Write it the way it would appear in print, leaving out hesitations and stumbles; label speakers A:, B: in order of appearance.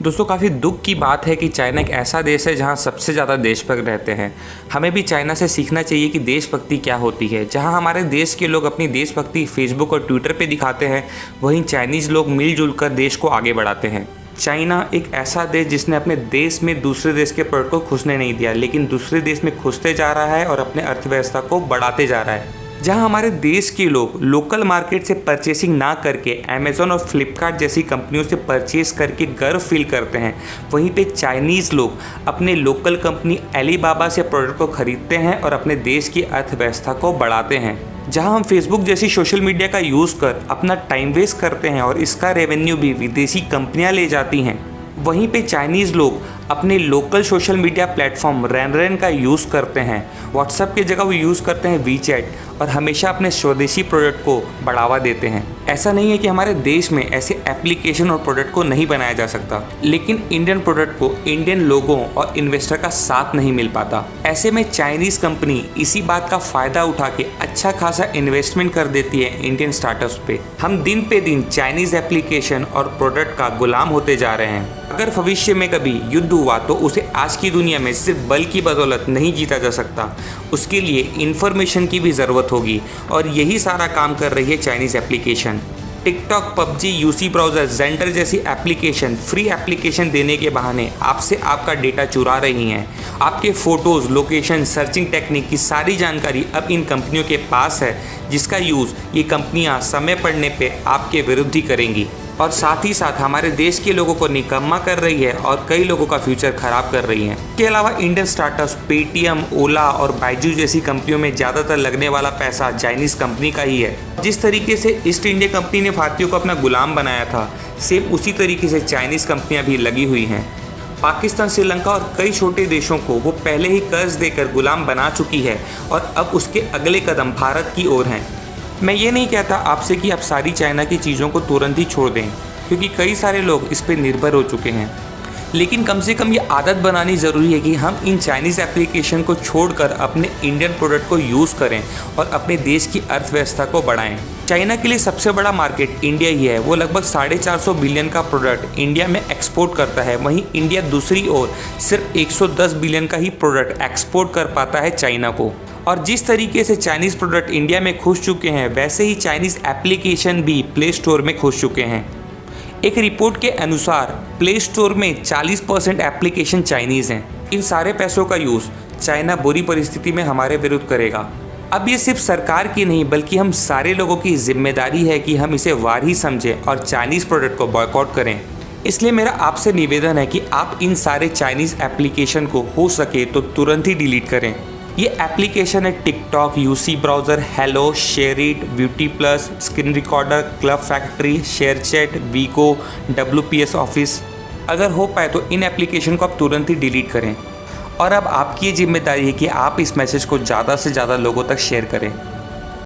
A: दोस्तों काफ़ी दुख की बात है कि चाइना एक ऐसा देश है जहां सबसे ज़्यादा देशभक्त रहते हैं। हमें भी चाइना से सीखना चाहिए कि देशभक्ति क्या होती है। जहां हमारे देश के लोग अपनी देशभक्ति फेसबुक और ट्विटर पे दिखाते हैं, वहीं चाइनीज़ लोग मिलजुल कर देश को आगे बढ़ाते हैं। चाइना एक ऐसा देश जिसने अपने देश में दूसरे देश के प्रोडक्ट को घुसने नहीं दिया, लेकिन दूसरे देश में घुसते जा रहा है और अपने अर्थव्यवस्था को बढ़ाते जा रहा है। जहां हमारे देश के लोग लोकल मार्केट से परचेसिंग ना करके अमेज़ॉन और फ्लिपकार्ट जैसी कंपनियों से परचेस करके गर्व फील करते हैं, वहीं पे चाइनीज़ लोग अपने लोकल कंपनी अलीबाबा से प्रोडक्ट को खरीदते हैं और अपने देश की अर्थव्यवस्था को बढ़ाते हैं। जहां हम फेसबुक जैसी सोशल मीडिया का यूज़ कर अपना टाइम वेस्ट करते हैं और इसका रेवेन्यू भी विदेशी कंपनियां ले जाती हैं, वहीं पे चाइनीज़ लोग अपने लोकल सोशल मीडिया प्लेटफॉर्म रैन का यूज़ करते हैं। व्हाट्सएप की जगह वो यूज़ करते हैं वीचैट और हमेशा अपने स्वदेशी प्रोडक्ट को बढ़ावा देते हैं। ऐसा नहीं है कि हमारे देश में ऐसे एप्लीकेशन और प्रोडक्ट को नहीं बनाया जा सकता, लेकिन इंडियन प्रोडक्ट को इंडियन लोगों और इन्वेस्टर का साथ नहीं मिल पाता। ऐसे में चाइनीज़ कंपनी इसी बात का फ़ायदा उठा के अच्छा खासा इन्वेस्टमेंट कर देती है इंडियन स्टार्टअप्स पे। हम दिन पे दिन चाइनीज़ एप्लीकेशन और प्रोडक्ट का गुलाम होते जा रहे हैं। अगर भविष्य में कभी युद्ध हुआ तो उसे आज की दुनिया में सिर्फ बल की बदौलत नहीं जीता जा सकता, उसके लिए इंफॉर्मेशन की भी ज़रूरत होगी और यही सारा काम कर रही है Chinese application. TikTok, PUBG, UC browser, gender जैसी एप्लीकेशन फ्री एप्लीकेशन देने के बहाने आपसे आपका डेटा चुरा रही हैं। आपके फ़ोटोज़, लोकेशन, सर्चिंग टेक्निक की सारी जानकारी अब इन कंपनियों के पास है, जिसका यूज़ ये कंपनियां समय पड़ने पे आपके विरुद्ध ही करेंगी और साथ ही साथ हमारे देश के लोगों को निकम्मा कर रही है और कई लोगों का फ्यूचर खराब कर रही है। इसके अलावा इंडियन स्टार्टअप्स पेटीएम, ओला और बाइजू जैसी कंपनियों में ज़्यादातर लगने वाला पैसा चाइनीज़ कंपनी का ही है। जिस तरीके से ईस्ट इंडिया कंपनी ने भारतीयों को अपना गुलाम बनाया था, सेम उसी तरीके से चाइनीज़ कंपनियाँ भी लगी हुई हैं। पाकिस्तान, श्रीलंका और कई छोटे देशों को वो पहले ही कर्ज देकर गुलाम बना चुकी है और अब उसके अगले कदम भारत की ओर हैं। मैं ये नहीं कहता आपसे कि आप सारी चाइना की चीज़ों को तुरंत ही छोड़ दें, क्योंकि कई सारे लोग इस पर निर्भर हो चुके हैं, लेकिन कम से कम ये आदत बनानी ज़रूरी है कि हम इन चाइनीज़ एप्लीकेशन को छोड़कर अपने इंडियन प्रोडक्ट को यूज़ करें और अपने देश की अर्थव्यवस्था को बढ़ाएं। चाइना के लिए सबसे बड़ा मार्केट इंडिया ही है। वो लगभग 450 बिलियन का प्रोडक्ट इंडिया में एक्सपोर्ट करता है, वहीं इंडिया दूसरी ओर सिर्फ 110 बिलियन का ही प्रोडक्ट एक्सपोर्ट कर पाता है चाइना को। और जिस तरीके से चाइनीज़ प्रोडक्ट इंडिया में घुस चुके हैं, वैसे ही चाइनीज़ एप्लीकेशन भी प्ले स्टोर में घुस चुके हैं। एक रिपोर्ट के अनुसार प्ले स्टोर में 40% एप्लीकेशन चाइनीज़ हैं। इन सारे पैसों का यूज़ चाइना बुरी परिस्थिति में हमारे विरुद्ध करेगा। अब ये सिर्फ सरकार की नहीं, बल्कि हम सारे लोगों की जिम्मेदारी है कि हम इसे वार ही समझें और चाइनीज़ प्रोडक्ट को बॉयकॉट करें। इसलिए मेरा आपसे निवेदन है कि आप इन सारे चाइनीज़ एप्लीकेशन को हो सके तो तुरंत ही डिलीट करें। ये एप्लीकेशन है TikTok, UC browser, Helo, SHAREit, Beauty Plus, Screen Recorder, Club Factory, ShareChat, Vigo, WPS Office. अगर हो पाए तो इन एप्लीकेशन को आप तुरंत ही डिलीट करें और अब आपकी ये जिम्मेदारी है कि आप इस मैसेज को ज़्यादा से ज़्यादा लोगों तक शेयर करें।